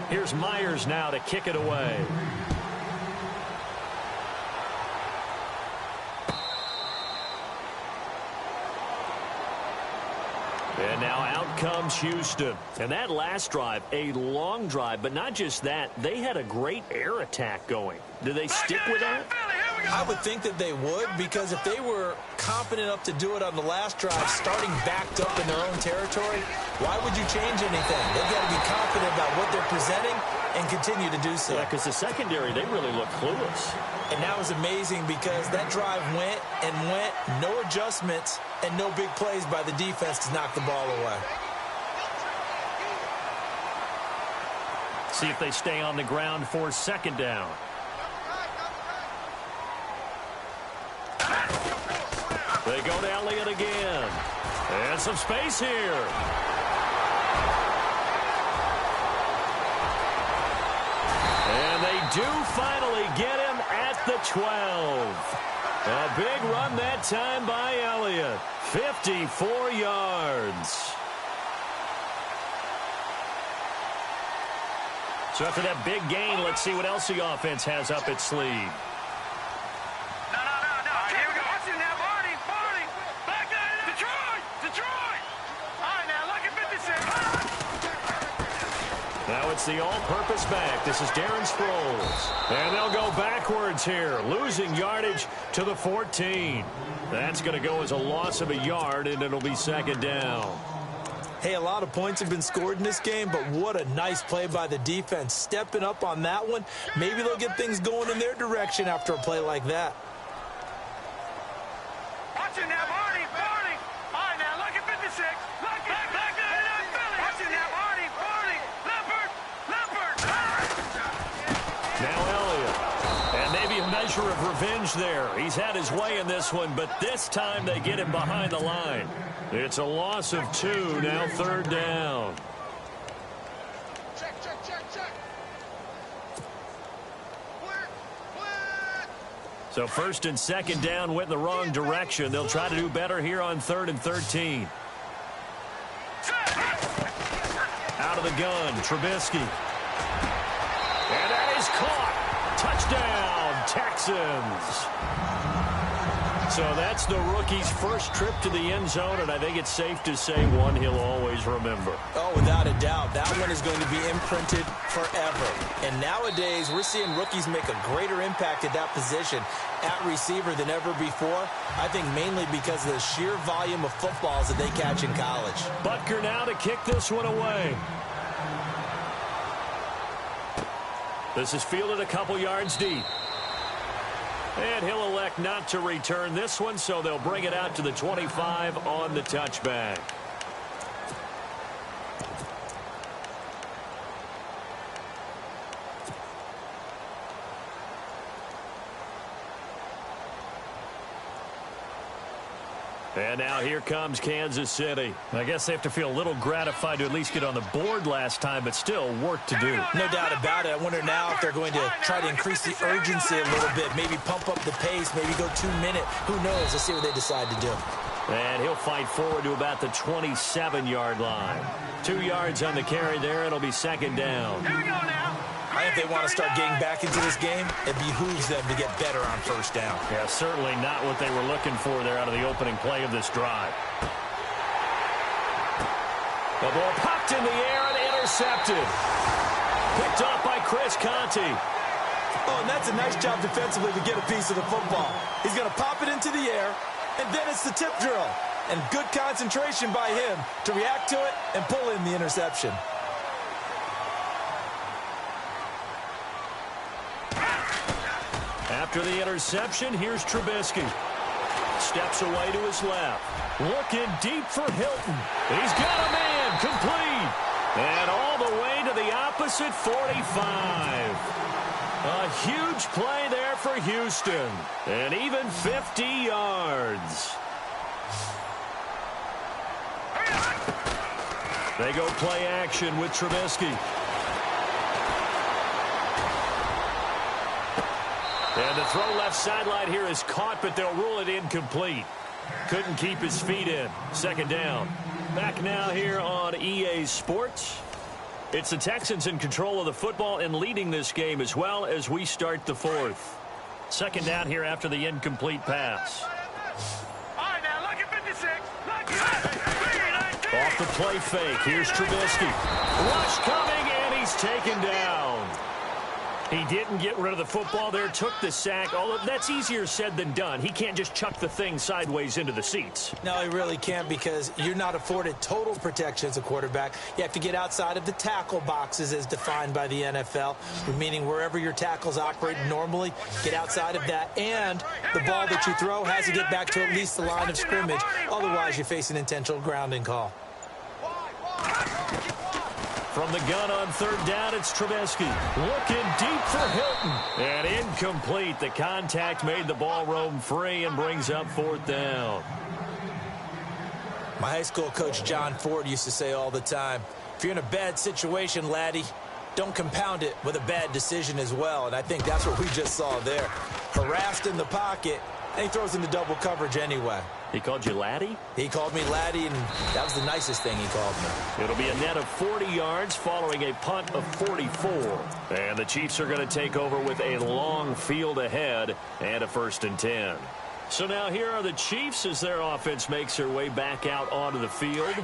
Here's Myers now to kick it away. And now out comes Houston. And that last drive, a long drive, but not just that. They had a great air attack going. Do they stick with that? I would think that they would, because if they were confident enough to do it on the last drive, starting backed up in their own territory, why would you change anything? They've got to be confident about what they're presenting and continue to do so. Yeah, because the secondary, they really look clueless. And that was amazing because that drive went and went, no adjustments, and no big plays by the defense to knock the ball away. See if they stay on the ground for second down. They go to Elliott again. And some space here. And they do finally get him at the 12. A big run that time by Elliott. 54 yards. So after that big gain, let's see what else the offense has up its sleeve. Now it's the all-purpose back. This is Darren Sproles. And they'll go backwards here, losing yardage to the 14. That's going to go as a loss of a yard, and it'll be second down. Hey, a lot of points have been scored in this game, but what a nice play by the defense. Stepping up on that one. Maybe they'll get things going in their direction after a play like that. Watch it now, Marty. All right, now, look at 56. Look at Philly. Watch it now, Marty. Leopard. Now Elliott. And maybe a measure of revenge there. He's had his way in this one, but this time they get him behind the line. It's a loss of 2, now third down. Check. So first and second down went in the wrong direction. They'll try to do better here on 3rd and 13. Out of the gun, Trubisky. And that is caught. Touchdown, Texans. So that's the rookie's first trip to the end zone, and I think it's safe to say one he'll always remember. Oh, without a doubt. That one is going to be imprinted forever. And nowadays, we're seeing rookies make a greater impact at that position at receiver than ever before. I think mainly because of the sheer volume of footballs that they catch in college. Butker now to kick this one away. This is fielded a couple yards deep. And he'll elect not to return this one, so they'll bring it out to the 25 on the touchback. And now here comes Kansas City. I guess they have to feel a little gratified to at least get on the board last time, but still work to do. No doubt about it. I wonder now if they're going to try to increase the urgency a little bit, maybe pump up the pace, maybe go 2-minute. Who knows? Let's see what they decide to do. And he'll fight forward to about the 27-yard line. 2 yards on the carry there. It'll be second down. Here we go now. I think they want to start getting back into this game. It behooves them to get better on first down. Yeah, certainly not what they were looking for there out of the opening play of this drive. The ball popped in the air and intercepted. Picked off by Chris Conte. Oh, and that's a nice job defensively to get a piece of the football. He's going to pop it into the air, and then it's the tip drill. And good concentration by him to react to it and pull in the interception. After the interception, here's Trubisky. Steps away to his left. Looking deep for Hilton. He's got a man complete. And all the way to the opposite 45. A huge play there for Houston. And even 50 yards. They go play action with Trubisky. And the throw left sideline here is caught, but they'll rule it incomplete. Couldn't keep his feet in. Second down. Back now here on EA Sports. It's the Texans in control of the football and leading this game as well as we start the fourth. Second down here after the incomplete pass. All right, now look at 56. Off the play fake. Here's Trubisky. Rush coming, and he's taken down. He didn't get rid of the football there, took the sack. Although that's easier said than done. He can't just chuck the thing sideways into the seats. No, he really can't, because you're not afforded total protection as a quarterback. You have to get outside of the tackle boxes as defined by the NFL, meaning wherever your tackles operate normally, get outside of that. And the ball that you throw has to get back to at least the line of scrimmage. Otherwise, you face an intentional grounding call. From the gun on third down, it's Trubisky. Looking deep for Hilton. And incomplete. The contact made the ball roam free and brings up fourth down. My high school coach, John Ford, used to say all the time, if you're in a bad situation, laddie, don't compound it with a bad decision as well. And I think that's what we just saw there. Harassed in the pocket, and he throws into double coverage anyway. He called you laddie? He called me laddie, and that was the nicest thing he called me. It'll be a net of 40 yards following a punt of 44. And the Chiefs are going to take over with a long field ahead and a 1st and 10. So now here are the Chiefs as their offense makes their way back out onto the field.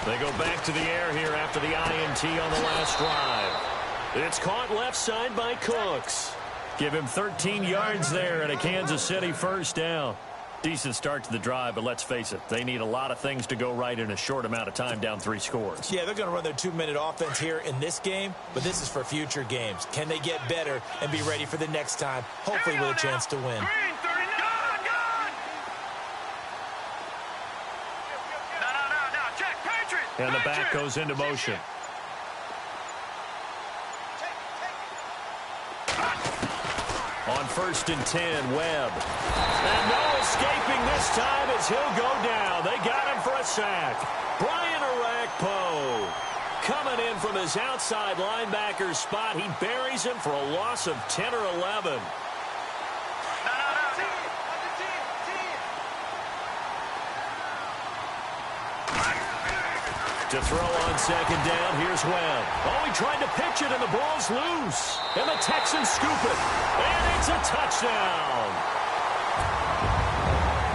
They go back to the air here after the INT on the last drive. It's caught left side by Cooks. Give him 13 yards there and a Kansas City first down. Decent start to the drive, but let's face it, they need a lot of things to go right in a short amount of time, down 3 scores. Yeah, they're going to run their 2-minute offense here in this game, but this is for future games. Can they get better and be ready for the next time, hopefully with a chance to win? And the back goes into motion. On 1st and 10, Webb. And no escaping this time as he'll go down. They got him for a sack. Brian Arakpo coming in from his outside linebacker spot. He buries him for a loss of 10 or 11. To throw on 2nd down, here's Webb. Oh, he tried to pitch it, and the ball's loose. And the Texans scoop it. And it's a touchdown.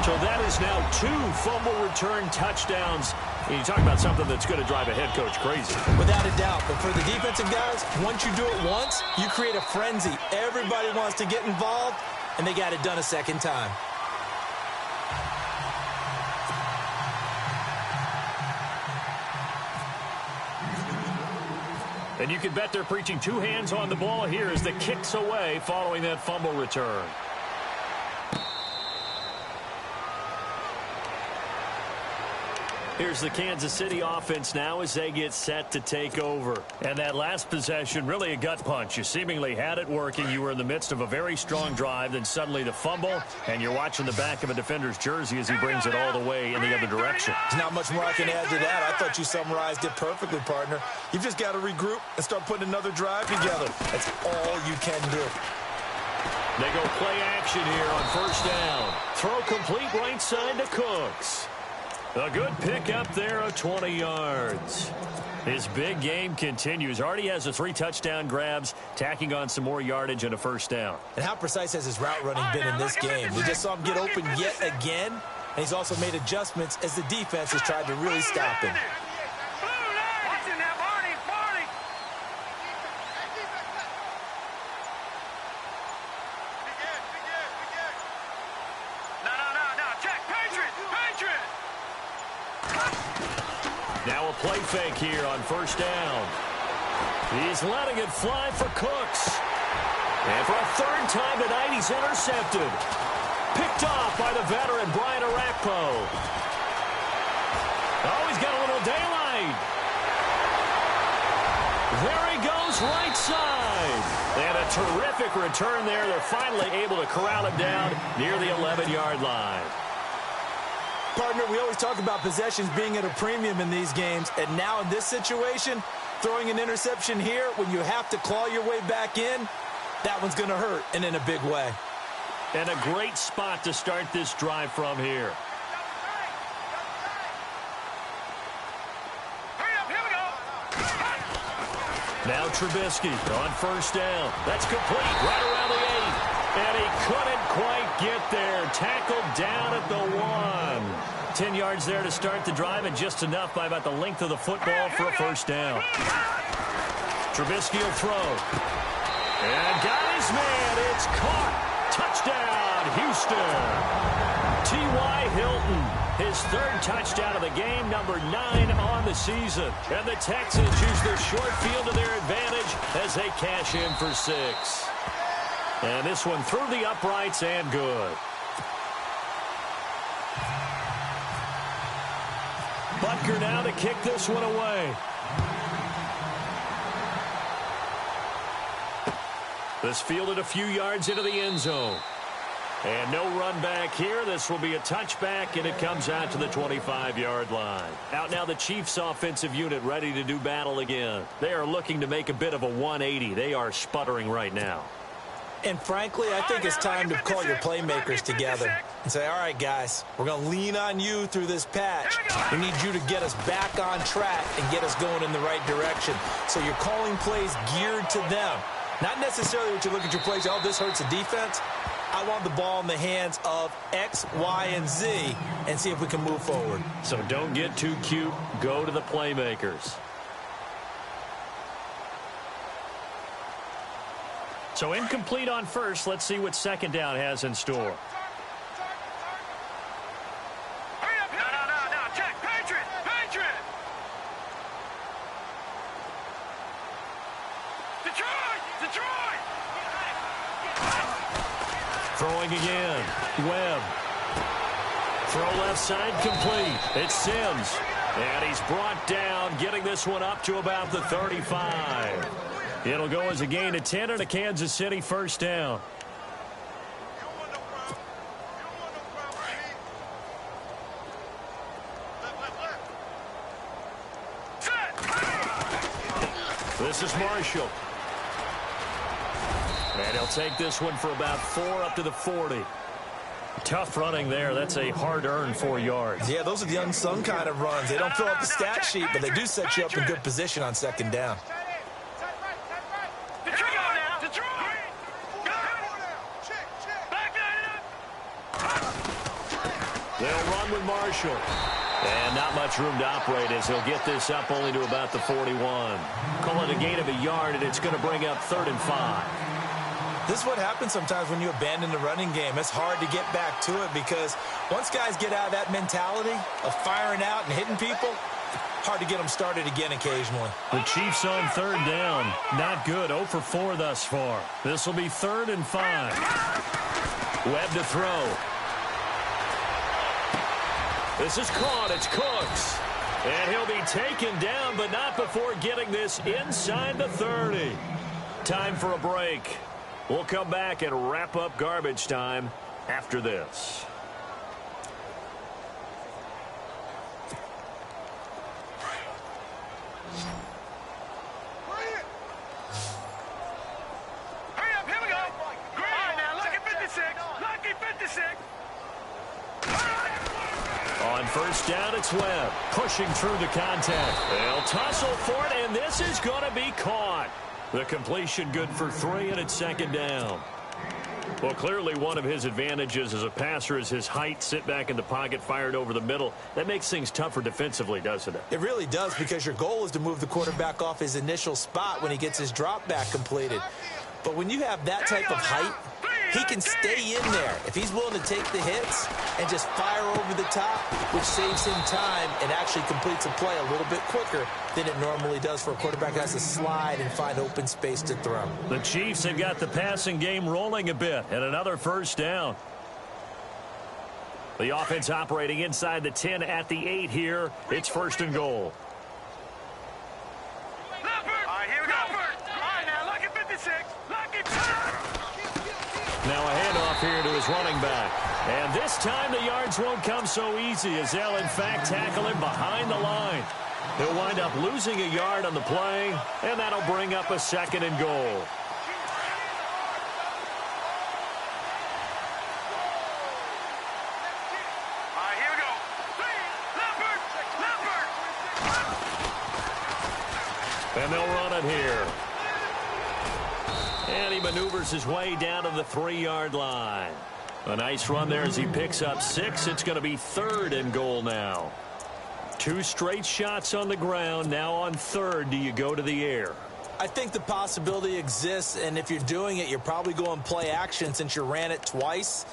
So that is now 2 fumble return touchdowns. And you talk about something that's going to drive a head coach crazy. Without a doubt. But for the defensive guys, once you do it once, you create a frenzy. Everybody wants to get involved, and they got it done a second time. And you can bet they're preaching 2 hands on the ball here as the kicks away following that fumble return. Here's the Kansas City offense now as they get set to take over. And that last possession, really a gut punch. You seemingly had it working. You were in the midst of a very strong drive. Then suddenly the fumble, and you're watching the back of a defender's jersey as he brings it all the way in the other direction. There's not much more I can add to that. I thought you summarized it perfectly, partner. You've just got to regroup and start putting another drive together. That's all you can do. They go play action here on 1st down. Throw complete right side to Cooks. A good pickup there of 20 yards. His big game continues. Already has the 3 touchdown grabs, tacking on some more yardage and a 1st down. And how precise has his route running been in this game? We just saw him get open yet again, and he's also made adjustments as the defense has tried to really stop him. Now a play fake here on 1st down. He's letting it fly for Cooks. And for a 3rd time tonight, he's intercepted. Picked off by the veteran, Brian Arakpo. Oh, he's got a little daylight. There he goes, right side. And a terrific return there. They're finally able to corral him down near the 11-yard line. Partner, we always talk about possessions being at a premium in these games, and now in this situation, throwing an interception here when you have to claw your way back in, that one's going to hurt, and in a big way. And a great spot to start this drive from here. Now Trubisky on first down. That's complete right around the 8. And he couldn't quite get there. Tackled down at the 1. 10 yards there to start the drive, and just enough by about the length of the football for a first down. Trubisky will throw. And got his man. It's caught. Touchdown, Houston. T.Y. Hilton, his third touchdown of the game, number 9 on the season. And the Texans use their short field to their advantage as they cash in for 6. And this one through the uprights and good. Butker now to kick this one away. This fielded a few yards into the end zone. And no run back here. This will be a touchback, and it comes out to the 25-yard line. Out now the Chiefs' offensive unit ready to do battle again. They are looking to make a bit of a 180. They are sputtering right now. And frankly, I think it's time to call your playmakers together and say, all right, guys, we're going to lean on you through this patch. We need you to get us back on track and get us going in the right direction. So you're calling plays geared to them. Not necessarily what you look at your plays, oh, this hurts the defense. I want the ball in the hands of X, Y, and Z and see if we can move forward. So don't get too cute. Go to the playmakers. So incomplete on first. Let's see what second down has in store. Throwing again. Webb. Throw left side complete. It's Sims. And he's brought down, getting this one up to about the 35. It'll go as a gain of 10 and a Kansas City first down. This is Marshall. And he'll take this one for about 4 up to the 40. Tough running there. That's a hard-earned 4 yards. Yeah, those are the unsung kind of runs. They don't fill up the stat sheet, but they do set you up in good position on second down. They'll run with Marshall. And not much room to operate as he'll get this up only to about the 41. Call it a gain of a yard, and it's going to bring up 3rd and 5. This is what happens sometimes when you abandon the running game. It's hard to get back to it because once guys get out of that mentality of firing out and hitting people, hard to get them started again occasionally. The Chiefs on 3rd down. Not good. 0 for 4 thus far. This will be 3rd and 5. Webb to throw. This is caught. It's Cooks. And he'll be taken down, but not before getting this inside the 30. Time for a break. We'll come back and wrap up garbage time after this. Hurry up, here we go. All right, now, lucky 56. Lucky 56. On first down, it's Webb. Pushing through the contact. They'll tussle for it, and this is going to be caught. The completion good for 3, and it's 2nd down. Well, clearly one of his advantages as a passer is his height. Sit back in the pocket, fired over the middle. That makes things tougher defensively, doesn't it? It really does, because your goal is to move the quarterback off his initial spot when he gets his drop back completed. But when you have that type of height, he can stay in there if he's willing to take the hits and just fire over the top, which saves him time and actually completes a play a little bit quicker than it normally does for a quarterback that has to slide and find open space to throw. The Chiefs have got the passing game rolling a bit, and another first down. The offense operating inside the 10 at the 8 here. It's 1st and goal. All right, here we go. All right, now, lucky 56. Lucky 56. Now a handoff here to his running back. And this time the yards won't come so easy as they'll, in fact, tackle him behind the line. He'll wind up losing a yard on the play, and that'll bring up a 2nd and goal. All right, here we go. Leopard! And they'll run it here. And he maneuvers his way down to the 3-yard line. A nice run there as he picks up 6. It's going to be 3rd and goal now. 2 straight shots on the ground. Now on 3rd, do you go to the air? I think the possibility exists, and if you're doing it, you're probably going play action since you ran it twice.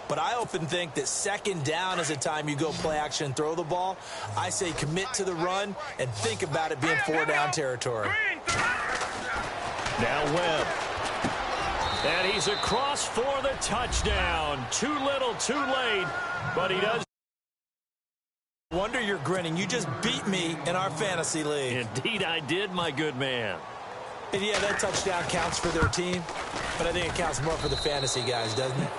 But I often think that 2nd down is the time you go play action and throw the ball. I say commit to the run and think about it being 4-down territory. Now Webb. And he's across for the touchdown. Too little, too late, but he does. Wonder you're grinning. You just beat me in our fantasy league. Indeed I did, my good man. And yeah, that touchdown counts for their team, but I think it counts more for the fantasy guys, doesn't it?